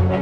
What's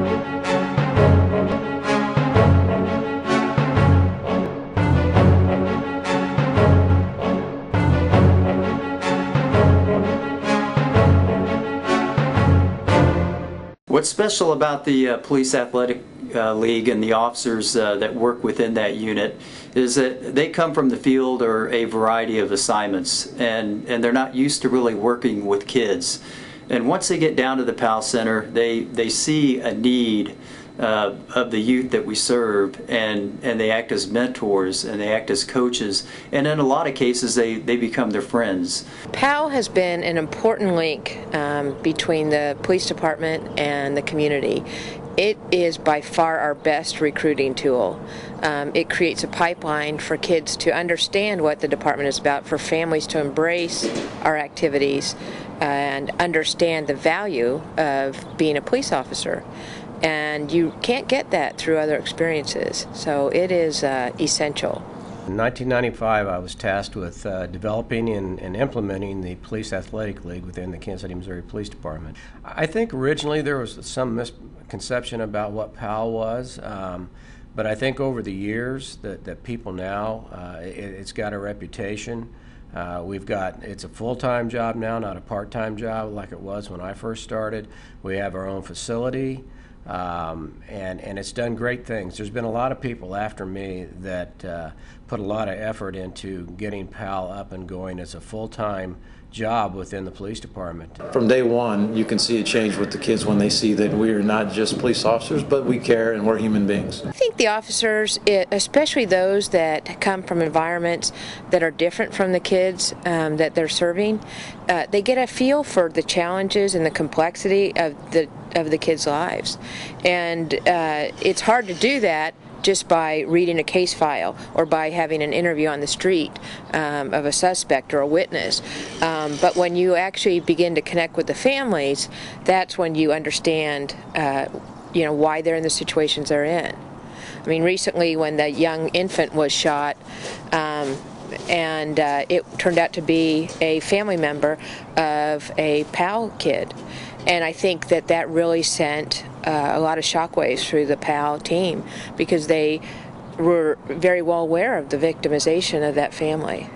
special about the Police Athletic League and the officers that work within that unit is that they come from the field or a variety of assignments, and they're not used to really working with kids. And once they get down to the PAL Center, they see a need of the youth that we serve, and they act as mentors and they act as coaches, and in a lot of cases they become their friends. PAL has been an important link between the police department and the community. It is by far our best recruiting tool. It creates a pipeline for kids to understand what the department is about, for families to embrace our activities and understand the value of being a police officer. And you can't get that through other experiences, so it is essential. In 1995, I was tasked with developing and implementing the Police Athletic League within the Kansas City, Missouri Police Department. I think originally there was some misconception about what PAL was, but I think over the years that people now, it's got a reputation. It's a full-time job now, not a part-time job like it was when I first started. We have our own facility. And it's done great things. There's been a lot of people after me that put a lot of effort into getting PAL up and going as a full-time job within the police department. From day one, you can see a change with the kids when they see that we are not just police officers, but we care and we're human beings. I think the officers, especially those that come from environments that are different from the kids that they're serving, they get a feel for the challenges and the complexity of the kids' lives. And it's hard to do that just by reading a case file or by having an interview on the street of a suspect or a witness. But when you actually begin to connect with the families, that's when you understand why they're in the situations they're in. I mean, recently when the young infant was shot, and it turned out to be a family member of a PAL kid. And I think that really sent a lot of shockwaves through the PAL team because they were very well aware of the victimization of that family.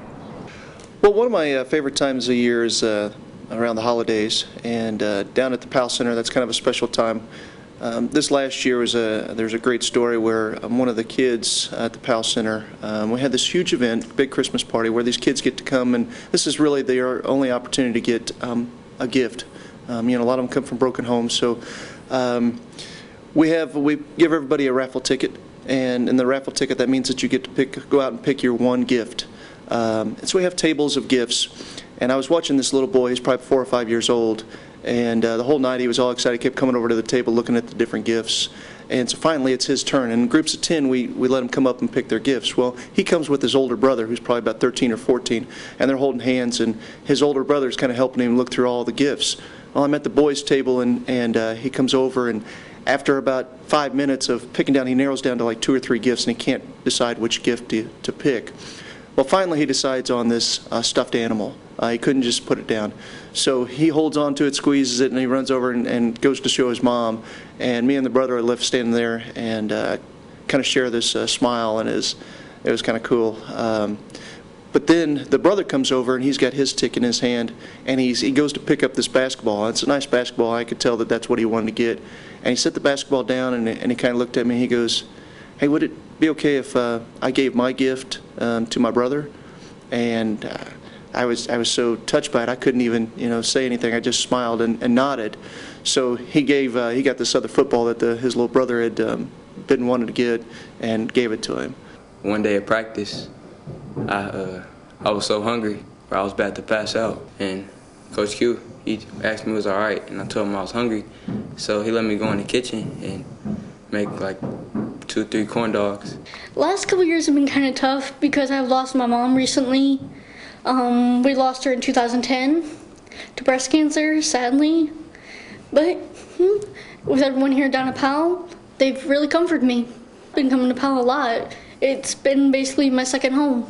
Well, one of my favorite times of year is around the holidays, and down at the PAL Center, that's kind of a special time. This last year there's a great story where one of the kids at the PAL Center, we had this huge event, big Christmas party, where these kids get to come, and this is really their only opportunity to get a gift. A lot of them come from broken homes, so we give everybody a raffle ticket, and in the raffle ticket that means that you get to go out and pick your one gift. And so we have tables of gifts, and I was watching this little boy. He's probably 4 or 5 years old, and the whole night he was all excited, kept coming over to the table looking at the different gifts. And so finally it's his turn, and in groups of 10 we let him come up and pick their gifts. Well, he comes with his older brother, who's probably about 13 or 14, and they're holding hands, and his older brother's kind of helping him look through all the gifts. Well, I'm at the boys' table, and he comes over, and after about 5 minutes of picking down, he narrows down to like 2 or 3 gifts, and he can't decide which gift to pick. Well, finally he decides on this stuffed animal. He couldn't just put it down. So he holds on to it, squeezes it, and he runs over and goes to show his mom. And me and the brother are left standing there and kind of share this smile, and it was kind of cool. But then the brother comes over, and he's got his ticket in his hand, and he goes to pick up this basketball. It's a nice basketball. I could tell that that's what he wanted to get. And he set the basketball down, and he kind of looked at me, and he goes, "Hey, would it be okay if I gave my gift to my brother?" And I was so touched by it, I couldn't even say anything. I just smiled and nodded. So he got this other football that his little brother had been wanting to get, and gave it to him. One day at practice, I was so hungry, where I was about to pass out, and Coach Q, he asked me was all right, and I told him I was hungry, so he let me go in the kitchen and make like 2 or 3 corn dogs. Last couple years have been kind of tough because I've lost my mom recently. We lost her in 2010 to breast cancer, sadly. But with everyone here down at PAL, they've really comforted me. I've been coming to PAL a lot. It's been basically my second home.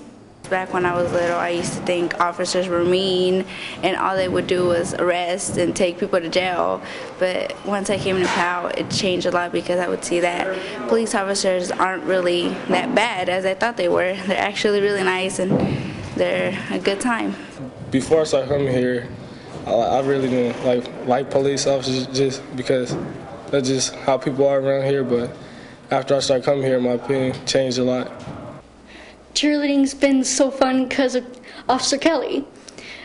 back when I was little, I used to think officers were mean and all they would do was arrest and take people to jail. But once I came to PAL, it changed a lot because I would see that police officers aren't really that bad as I thought they were. They're actually really nice and they're a good time. Before I started coming here, I really didn't like police officers just because that's just how people are around here. But after I started coming here, my opinion changed a lot. Cheerleading's been so fun because of Officer Kelly.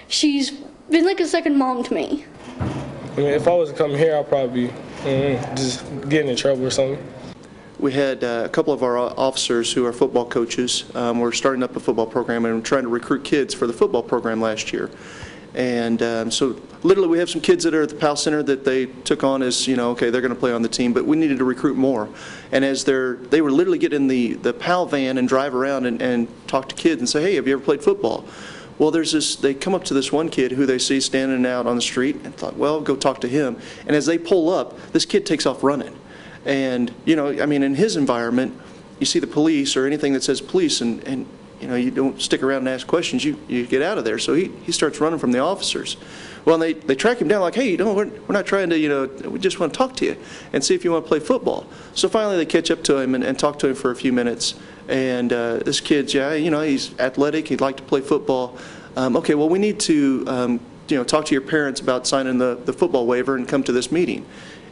She's been like a second mom to me. I mean, if I wasn't coming here, I'd probably be just getting in trouble or something. We had a couple of our officers who are football coaches. We're starting up a football program and trying to recruit kids for the football program last year. And so literally we have some kids that are at the PAL Center that they took on as, okay, they're going to play on the team, but we needed to recruit more. And as they were literally get in the PAL van and drive around and talk to kids and say, hey, have you ever played football? Well, they come up to this one kid who they see standing out on the street and thought, well, go talk to him. And as they pull up, this kid takes off running. And, I mean, in his environment, you see the police or anything that says police and you don't stick around and ask questions. You get out of there. So he starts running from the officers. Well, they track him down like, hey, we're not trying to, we just want to talk to you and see if you want to play football. So finally they catch up to him and talk to him for a few minutes. And this kid's, he's athletic. He'd like to play football. Okay, well, we need to, talk to your parents about signing the football waiver and come to this meeting.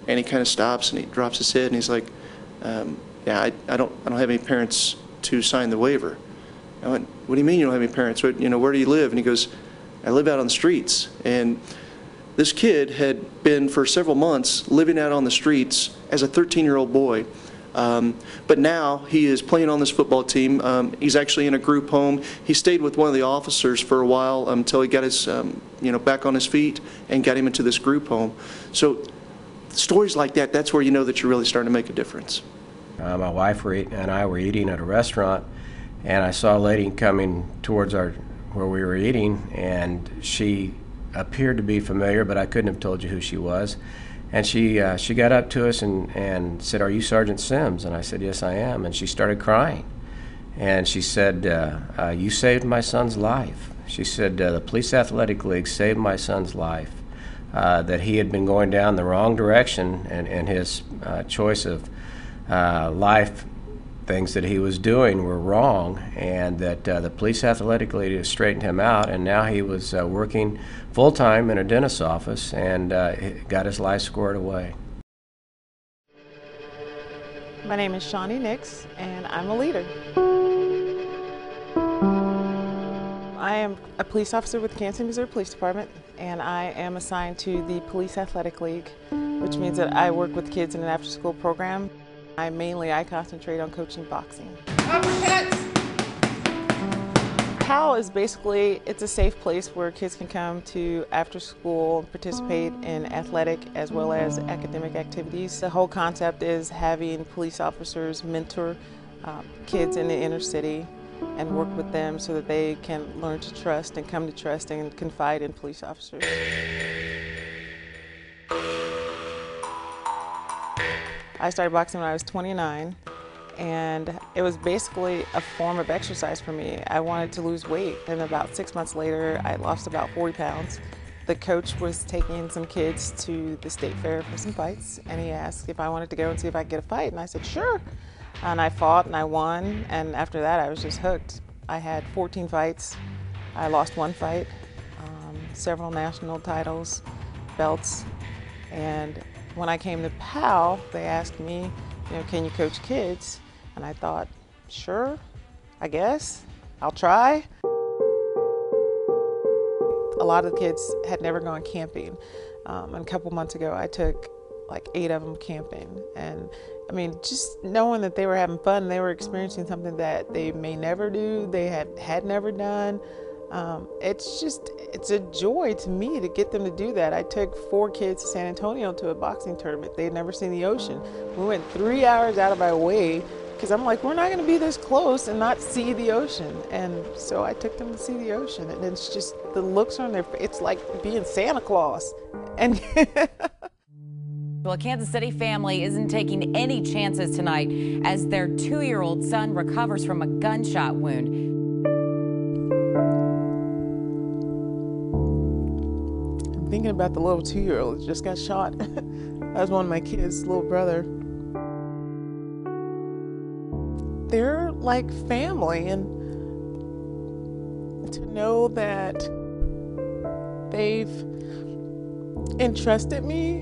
And he kind of stops and he drops his head and he's like, I don't have any parents to sign the waiver. I went, what do you mean you don't have any parents? Where do you live? And he goes, I live out on the streets. And this kid had been for several months living out on the streets as a 13-year-old boy. But now he is playing on this football team. He's actually in a group home. He stayed with one of the officers for a while until he got his, back on his feet and got him into this group home. So stories like that, that's where you know that you're really starting to make a difference. My wife and I were eating at a restaurant, and I saw a lady coming towards where we were eating, and she appeared to be familiar, but I couldn't have told you who she was. And she got up to us and said, "Are you Sergeant Sims?" And I said, "Yes, I am." And she started crying. And she said, "You saved my son's life." She said, "The Police Athletic League saved my son's life." That he had been going down the wrong direction and his choice of life things that he was doing were wrong, and that the Police Athletic League straightened him out, and now he was working full-time in a dentist's office and got his life squared away. My name is Shawnee Nix, and I'm a leader. I am a police officer with the Kansas City, Missouri Police Department, and I am assigned to the Police Athletic League, which means that I work with kids in an after-school program. I concentrate on coaching boxing. PAL is basically, it's a safe place where kids can come to after school and participate in athletic as well as academic activities. The whole concept is having police officers mentor kids in the inner city and work with them so that they can learn to trust and come to trust and confide in police officers. I started boxing when I was 29, and it was basically a form of exercise for me. I wanted to lose weight, and about 6 months later, I lost about 40 pounds. The coach was taking some kids to the state fair for some fights, and he asked if I wanted to go and see if I could get a fight, and I said, sure. And I fought, and I won, and after that, I was just hooked. I had 14 fights. I lost one fight, several national titles, belts, and when I came to PAL, they asked me, can you coach kids? And I thought, sure, I guess, I'll try. A lot of the kids had never gone camping. And a couple months ago, I took like 8 of them camping. And I mean, just knowing that they were having fun, they were experiencing something that they may never do, they had never done. It's a joy to me to get them to do that. I took 4 kids to San Antonio to a boxing tournament. They had never seen the ocean. We went 3 hours out of our way because I'm like, we're not going to be this close and not see the ocean. And so I took them to see the ocean, and it's just the looks on their face. It's like being Santa Claus. And Well, a Kansas City family isn't taking any chances tonight as their 2-year-old son recovers from a gunshot wound. about the little 2-year-old that just got shot. That was one of my kids' little brother. They're like family, and to know that they've entrusted me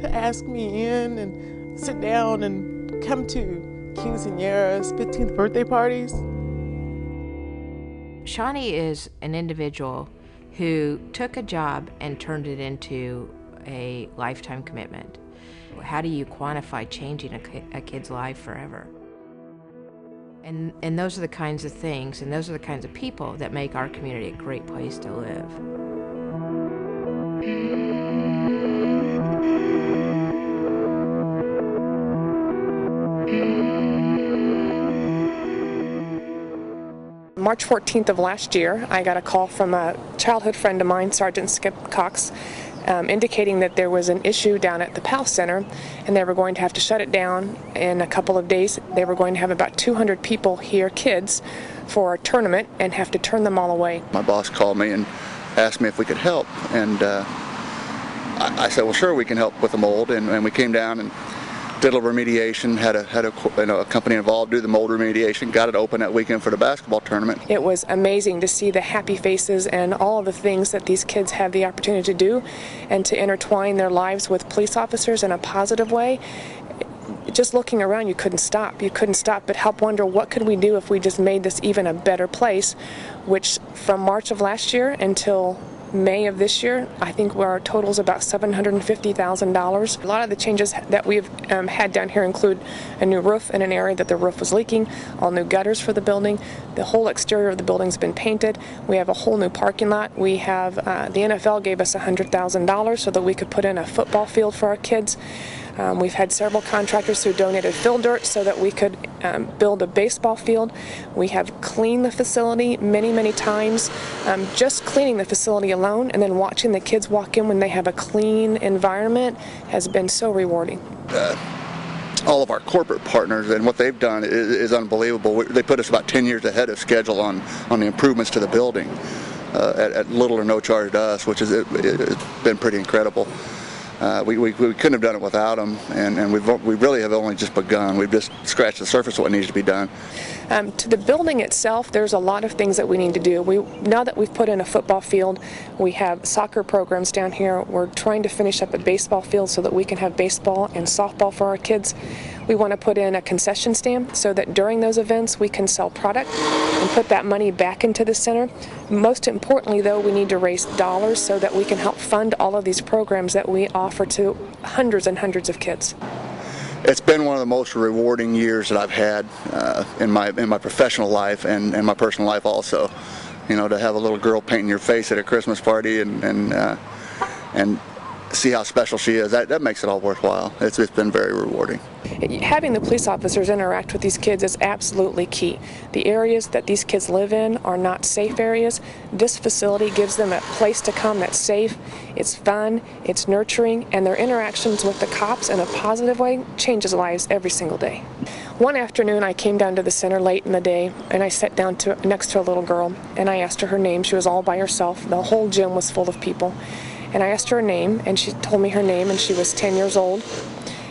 to ask me in and sit down and come to Quinceañera's 15th birthday parties. Shawnee is an individual who took a job and turned it into a lifetime commitment. How do you quantify changing a kid's life forever? And those are the kinds of things, and those are the kinds of people that make our community a great place to live. March 14th of last year, I got a call from a childhood friend of mine, Sergeant Skip Cox, indicating that there was an issue down at the PAL Center and they were going to have to shut it down in a couple of days. They were going to have about 200 people here, kids, for a tournament and have to turn them all away. My boss called me and asked me if we could help, and I said, well, sure, we can help with the mold, and we came down and did a little remediation, had a company involved do the mold remediation, got it open that weekend for the basketball tournament. It was amazing to see the happy faces and all of the things that these kids have the opportunity to do and to intertwine their lives with police officers in a positive way. Just looking around, you couldn't stop. You couldn't stop but help wonder, what could we do if we just made this even a better place, which from March of last year until May of this year, I think our total is about $750,000. A lot of the changes that we've had down here include a new roof in an area that the roof was leaking, all new gutters for the building. The whole exterior of the building's been painted. We have a whole new parking lot. We have, the NFL gave us $100,000 so that we could put in a football field for our kids. We've had several contractors who donated fill dirt so that we could build a baseball field. We have cleaned the facility many, many times. Just cleaning the facility alone and then watching the kids walk in when they have a clean environment has been so rewarding. All of our corporate partners and what they've done is unbelievable. They put us about 10 years ahead of schedule on the improvements to the building at little or no charge to us, which has been pretty incredible. We couldn't have done it without them, and we really have only just begun. We've just scratched the surface of what needs to be done. To the building itself, there's a lot of things that we need to do. Now that we've put in a football field, we have soccer programs down here. We're trying to finish up a baseball field so that we can have baseball and softball for our kids. We want to put in a concession stand so that during those events we can sell product and put that money back into the center. Most importantly, though, we need to raise dollars so that we can help fund all of these programs that we offer to hundreds and hundreds of kids. It's been one of the most rewarding years that I've had in my professional life and my personal life also. You know, to have a little girl painting your face at a Christmas party and see how special she is, that makes it all worthwhile. It's been very rewarding. Having the police officers interact with these kids is absolutely key. The areas that these kids live in are not safe areas. This facility gives them a place to come that's safe, it's fun, it's nurturing, and their interactions with the cops in a positive way changes lives every single day. One afternoon I came down to the center late in the day and I sat down next to a little girl and I asked her name. She was all by herself. The whole gym was full of people. And I asked her name, and she told me her name, and she was 10 years old,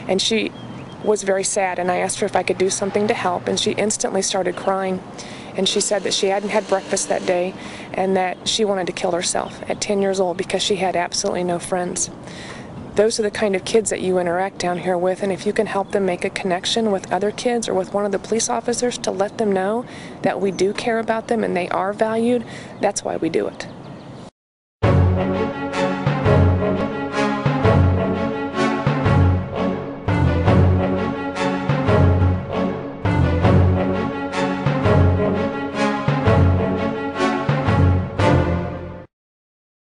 and she was very sad, and I asked her if I could do something to help, and she instantly started crying, and she said that she hadn't had breakfast that day, and that she wanted to kill herself at 10 years old because she had absolutely no friends. Those are the kind of kids that you interact down here with, and if you can help them make a connection with other kids or with one of the police officers to let them know that we do care about them and they are valued, that's why we do it.